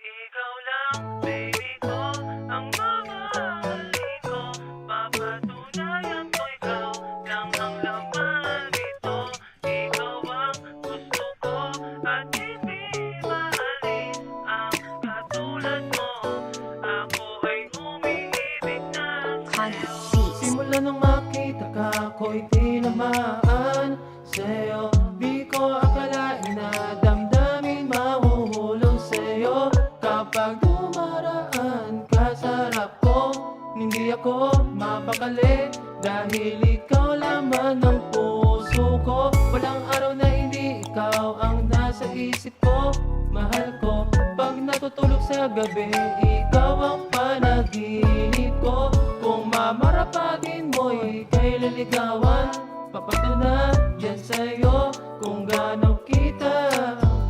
Ikaw lang, baby ko, ang mamahalin ko. Papatunayan ko ikaw lang ang laman nito. Ikaw ang gusto ko at hindi maalis ang katulad mo. Ako ay umiibig na sa'yo. Simula nang makita ka, ako'y tinamaan sa'yo. Di ko akalain na damdamin mahuhulog sa'yo. Kapag dumaraan ka sa harap ko, hindi ako mapakali, dahil ikaw laman ng puso ko. Walang araw na hindi ikaw ang nasa isip ko. Mahal ko, pag natutulog sa gabi, ikaw ang panaginip ko. Kung mamarapagin mo'y kay liligawan, papatunayan sa'yo kung gaano kita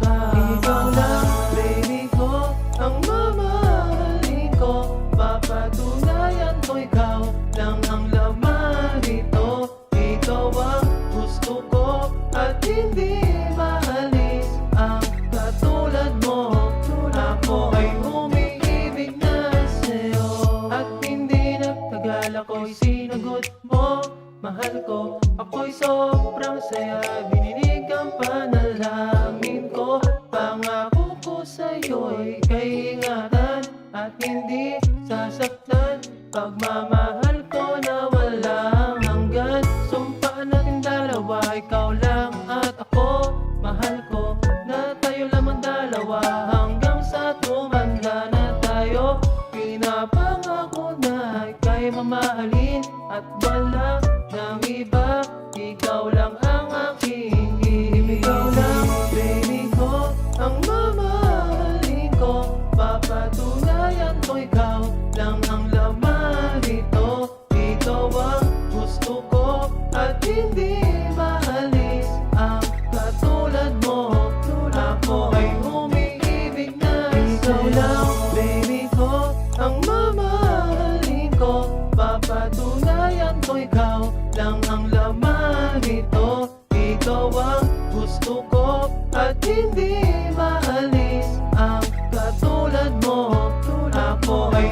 ka. Ikaw lang, baby ko, ang mamahalin ko. Papatunayan ko ikaw lang ang laman nito. Ikaw ang gusto ko at hindi maalis ang katulad mo. Ako ay umiibig na sa'yo, at hindi nagtagal ako'y sinagot mo. Mahal ko, ako'y sobrang saya, dininig ang panalangin ko. Pangako ko sa'yo'y kaingatan at hindi sasaktan. Pagmamahal ko na walang hanggan. Sumpaan natin dalawa, ikaw lang at ako. Mahal ko na tayo lamang dalawa hanggang sa tumanda na tayo. Pinapangako na ika'y mamahalin at wala ng iba. Ikaw lang ang aking ibig. Ikaw lang, baby ko, ang mamahalin ko. Papatunayan ko ikaw lang ang laman nito. Ikaw ang gusto ko at hindi maalis ang katulad mo. Ako ay umiibig na sa'yo. Ikaw lang, baby ko, ang mamahalin ko. Papatunayan ko ikaw lang ang laman nito. Ikaw ang gusto ko at hindi maalis ang katulad mo. Ako ay